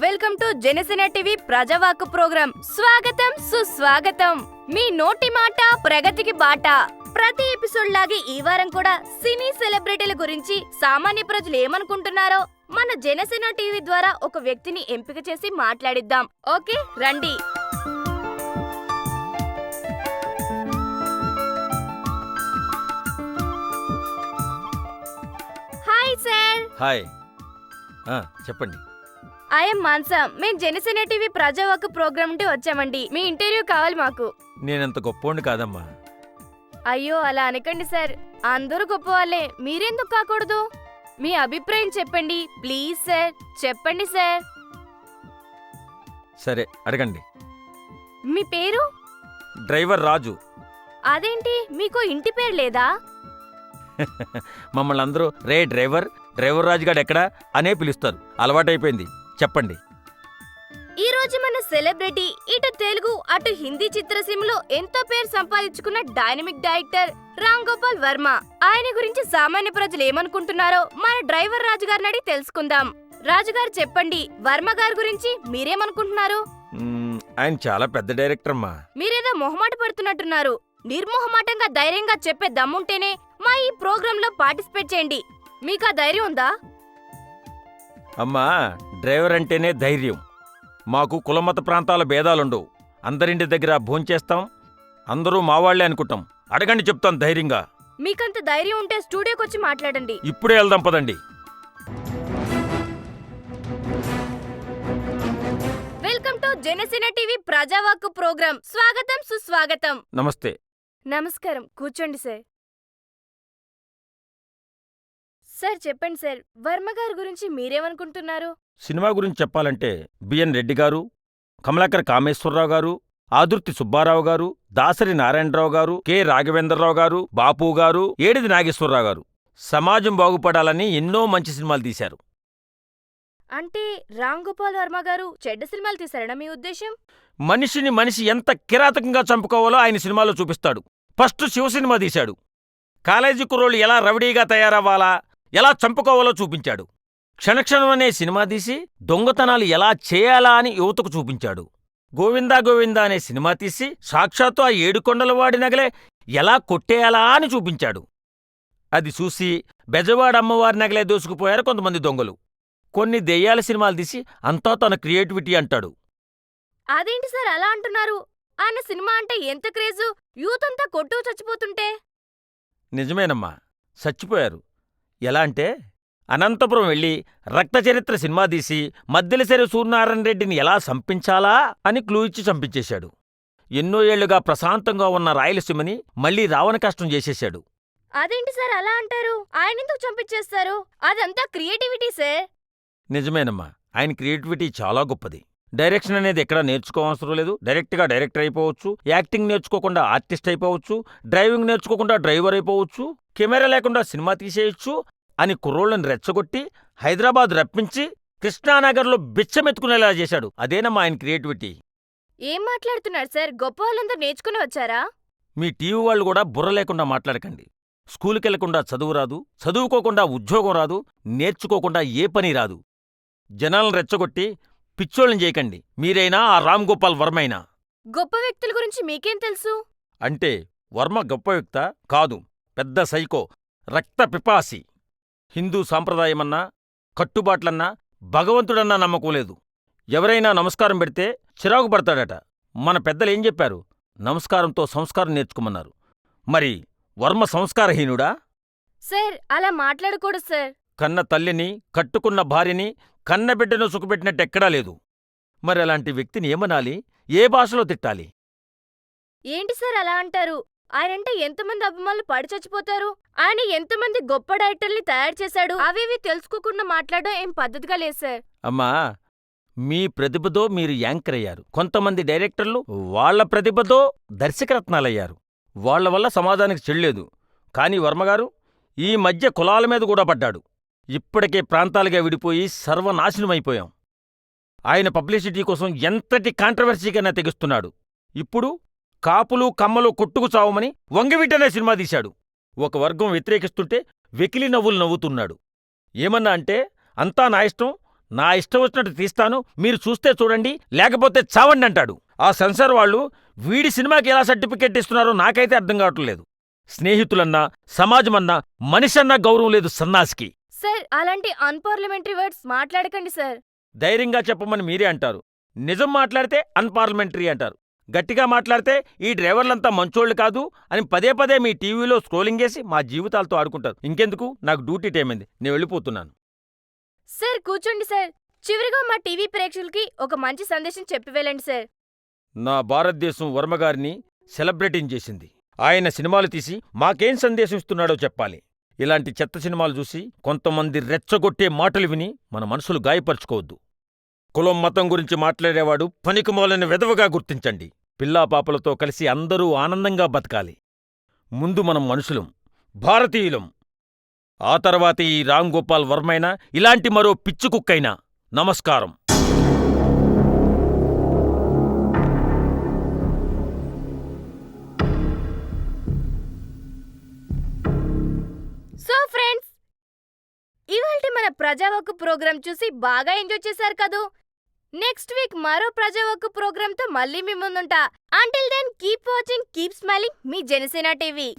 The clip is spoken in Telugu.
Welcome to Janasena TV Prajavak programme. స్వాగతం సుస్వాగతం. మీ నోటి మాట ప్రగతికి బాట. ప్రతి ఎపిసోడ్ లాగే ఈ వారం కూడా సినీ సెలబ్రిటీల గురించి సామాన్య ప్రజలు ఏమనుకుంటున్నారో మన జనసేన టీవీ ద్వారా ఒక వ్యక్తిని ఎంపిక చేసి మాట్లాడిద్దాం. ఓకే రండి. Hi sir. హాయ్. చెప్పండి. ఐఎమ్ మాన్సా. మేం జనసేన టీవీ ప్రజావాక్ ప్రోగ్రామ్ నుండి వచ్చామండి. మీ ఇంటర్వ్యూ కావాలి మాకు. నేనంత గొప్పోండి కాదమ్మా. అయ్యో అలా అనకండి సార్, అందరూ గొప్పవాళ్లే, మీరెందుకు కాకూడదు? మీ అభిప్రాయం చెప్పండి ప్లీజ్ సార్, చెప్పండి సార్. సరే అడగండి. మీ పేరు? డ్రైవర్ రాజు. అదేంటి మీకు ఇంటి పేరు లేదా? మమ్మల్ని అందరూ రే డ్రైవర్ రాజుగాడు ఎక్కడా అనే పిలుస్తారు. అలవాటైపోయింది. చెప్పండి. ఈ రోజు మన సెలబ్రిటీ ఇటు తెలుగు అటు హిందీ చిత్రసీమలో ఎంతో పేరు సంపాదించుకున్న డైనమిక్ డైరెక్టర్ రామ్ గోపాల్ వర్మ. ఆయన గురించి సామాన్య ప్రజలు ఏమనుకుంటున్నారో మన డ్రైవర్ రాజు గారిని అడిగి తెలుసుకుందాం. రాజుగారు చెప్పండి, వర్మ గారి గురించి మీరేమనుకుంటున్నారు? ఆయన చాలా పెద్ద డైరెక్టర్ అమ్మా. మీరేదో మొహమాట పడుతున్నట్టున్నారు. నిర్మోహమాటంగా ధైర్యంగా చెప్పే దమ్ముంటేనే మా ఈ ప్రోగ్రాంలో పార్టిసిపేట్ చేయండి. మీకు ఆ ధైర్యం ఉందా? అమ్మా, డ్రైవర్ అంటేనే ధైర్యం. మాకు కులమత ప్రాంతాల భేదాలుండవు. అందరింటి దగ్గర భోంచేస్తాం. అందరూ మావాళ్లే అనుకుంటాం. అడగండి, చెప్తాం ధైర్యంగా. మీకంత ధైర్యం ఉంటే స్టూడియోకి వచ్చి మాట్లాడండి. ఇప్పుడే వెళ్దాం పదండి. Welcome to Janasena TV Prajavak programme. స్వాగతం సుస్వాగతం. నమస్తే. నమస్కారం, కూర్చోండి సార్. సార్ చెప్పండి సార్, వర్మ గారి గురించి మీరేమనుకుంటున్నారు? సినిమా గురించి చెప్పాలంటే బిఎన్ రెడ్డి గారు, కమలాకర్ కామేశ్వరరావు గారు, ఆదుర్తి సుబ్బారావు గారు, దాసరి నారాయణరావు గారు, కె రాఘవేంద్రరావు గారు, బాపు గారు, ఏడిది నాగేశ్వరరావు గారు సమాజం బాగుపడాలని ఎన్నో మంచి సినిమాలు తీశారు. అంటే రామ్ గోపాల్ వర్మ గారు చెడ్డ సినిమాలు తీశారనా మీ ఉద్దేశం? మనిషిని మనిషి ఎంత కిరాతకంగా చంపుకోవాలో ఆయన సినిమాలో చూపిస్తాడు. ఫస్ట్ శివ సినిమా తీశాడు. కాలేజీ కుర్రోళ్ళు ఎలా రౌడీగా తయారవ్వాలా, ఎలా చంపుకోవాలో చూపించాడు. క్షణక్షణం అనే సినిమా తీసి దొంగతనాలు ఎలా చేయాలా అని యువతకు చూపించాడు. గోవిందా గోవిందా అనే సినిమా తీసి సాక్షాత్తు ఆ ఏడుకొండలవాడి నగలే ఎలా కొట్టేయాలా అని చూపించాడు. అది చూసి బెజవాడ అమ్మవారి నగలే దోసుకుపోయారు కొంతమంది దొంగలు. కొన్ని దెయ్యాల సినిమాలు తీసి అంతా తన క్రియేటివిటీ అంటాడు. అదేంటి సార్ అలా అంటున్నారు? ఆయన సినిమా అంటే ఎంత క్రేజు, యూత్ అంతా కొట్టు చచ్చిపోతుంటే. నిజమేనమ్మా, చచ్చిపోయారు. ఎలా అంటే అనంతపురం వెళ్ళి రక్తచరిత్ర సినిమా తీసి మద్దెలసెరి సూర్యనారాయణ రెడ్డిని ఎలా చంపించాలా అని క్లూ ఇచ్చి చంపించేశాడు. ఎన్నో ఏళ్లుగా ప్రశాంతంగా ఉన్న రాయలసీమని మళ్లీ రావణ కష్టం చేసేశాడు. అదేంటి సార్ అలా అంటారు? ఆయనెందుకు చంపించేస్తారు? అదంతా క్రియేటివిటీ సార్. నిజమేనమ్మా, ఆయన క్రియేటివిటీ చాలా గొప్పది. డైరెక్షన్ అనేది ఎక్కడా నేర్చుకోవసరం లేదు. డైరెక్ట్గా డైరెక్టర్ అయిపోవచ్చు, యాక్టింగ్ నేర్చుకోకుండా ఆర్టిస్ట్ అయిపోవచ్చు, డ్రైవింగ్ నేర్చుకోకుండా డ్రైవర్ అయిపోవచ్చు, కెమెరా లేకుండా సినిమా తీసేయచ్చు అని కుర్రోళ్ళని రెచ్చగొట్టి హైదరాబాద్ రప్పించి కృష్ణానగర్లో బిచ్చమెత్తుకునేలా చేశాడు. అదేనమ్మా ఆయన క్రియేటివిటీ. ఏం మాట్లాడుతున్నారు సార్? గొప్ప వాళ్ళందరూ నేర్చుకుని వచ్చారా? మీ టీవీ వాళ్ళు కూడా బుర్ర లేకుండా మాట్లాడకండి. స్కూలుకెళ్లకుండా చదువు రాదు, చదువుకోకుండా ఉద్యోగం రాదు, నేర్చుకోకుండా ఏ పని రాదు. జనాలను రెచ్చగొట్టి పిచ్చోళ్ళని చేయకండి. మీరైనా ఆ రామ్ గోపాల్ వర్మైనా. గొప్ప వ్యక్తుల గురించి మీకేం తెలుసు? అంటే వర్మ గొప్ప వ్యక్తా? కాదు, పెద్ద సైకో, రక్త పిపాసి. హిందూ సాంప్రదాయమన్నా, కట్టుబాట్లన్నా, భగవంతుడన్నా నమ్మకం లేదు. ఎవరైనా నమస్కారం పెడితే చిరాకు పడతాడట. మన పెద్దలేం చెప్పారు? నమస్కారంతో సంస్కారం నేర్చుకోమన్నారు. మరి వర్మ సంస్కారహీనుడా? సార్ అలా మాట్లాడకూడదు సార్. కన్న తల్లిని, కట్టుకున్న భార్యని, కన్నబిడ్డను సుఖపెట్టినట్టెక్కడా లేదు. మరి అలాంటి వ్యక్తిని ఏమనాలి? ఏ భాషలో తిట్టాలి? ఏంటి సార్ అలా అంటారు? ఆయనంటే ఎంతమంది అభిమానులు పడి చచ్చిపోతారు. ఆయన ఎంతమంది గొప్ప డైరెక్టర్ని తయారు చేశాడు. అవేవి తెలుసుకోకుండా మాట్లాడడం ఏం పద్ధతిగా లేదు సార్. అమ్మా, మీ ప్రతిభతో మీరు యాంకర్ అయ్యారు. కొంతమంది డైరెక్టర్లు వాళ్ల ప్రతిభతో దర్శకరత్నాలయ్యారు. వాళ్ల వల్ల సమాజానికి చెల్లేదు. కాని వర్మగారు ఈ మధ్య కులాల మీద కూడా పడ్డాడు. ఇప్పటికే ప్రాంతాలుగా విడిపోయి సర్వనాశనమైపోయాం. ఆయన పబ్లిసిటీ కోసం ఎంతటి కాంట్రవర్సీకైనా తెగిస్తున్నాడు. ఇప్పుడు కాపులు కమ్మలు కొట్టుకు చావమని వంగవీటనే సినిమా తీశాడు. ఒక వర్గం వ్యతిరేకిస్తుంటే వెకిలి నవ్వులు నవ్వుతున్నాడు. ఏమన్నా అంటే అంతా నా ఇష్టం, నా ఇష్టం వచ్చినట్టు తీస్తాను, మీరు చూస్తే చూడండి లేకపోతే చావండి అంటాడు. ఆ సెన్సార్ వాళ్ళు వీడి సినిమాకి ఎలా సర్టిఫికెట్ ఇస్తున్నారో నాకైతే అర్థం కావట్లేదు. స్నేహితులన్నా, సమాజమన్నా, మనిషన్నా గౌరవం లేదు సన్నాసికి. సార్ అలాంటి అన్పార్లమెంటరీ వర్డ్స్ మాట్లాడకండి సార్. ధైర్యంగా చెప్పమని మీరే అంటారు. నిజం మాట్లాడితే అన్పార్లమెంటరీ అంటారు. గట్టిగా మాట్లాడితే ఈ డ్రైవర్లంతా మంచోళ్ళు కాదు అని పదే పదే మీ టీవీలో స్క్రోలింగ్ చేసి మా జీవితాలతో ఆడుకుంటారు. ఇంకెందుకు, నాకు డ్యూటీ టైం అయింది, నేను వెళ్ళిపోతున్నాను. సార్ కూర్చోండి సార్. చివరిగా మా టీవీ ప్రేక్షకులకి ఒక మంచి సందేశం చెప్పి వెళ్ళండి సార్. నా భారతదేశం వర్మగారిని సెలబ్రిటీని చేసింది. ఆయన సినిమాలు తీసి మాకేం సందేశం ఇస్తున్నాడో చెప్పాలి. ఇలాంటి చెత్త సినిమాలు చూసి కొంతమంది రెచ్చగొట్టే మాటలు విని మన మనసులు గాయపరుచుకోవద్దు. కులం మతం గురించి మాట్లాడేవాడు పనికిమాలిన వెధవగా గుర్తించండి. పిల్లా పాపలతో కలిసి అందరూ ఆనందంగా బతకాలి. ముందు మనం మనుషులం, భారతీయులం. ఆ తర్వాత ఈ రామ్ గోపాల్ వర్మైనా ఇలాంటి మరో పిచ్చుకుక్కైనా నమస్కారం. సో ఫ్రెండ్స్, ఇవాల్టి మన ప్రజావాక్కు ప్రోగ్రాం చూసి బాగా ఎంజాయ్ చేశారు కదూ. నెక్స్ట్ వీక్ మరో ప్రజావాక్కు ప్రోగ్రాంతో మళ్ళీ మీ ముందుంటా. Until then keep watching, keep smiling, మీ జనసేన టీవీ.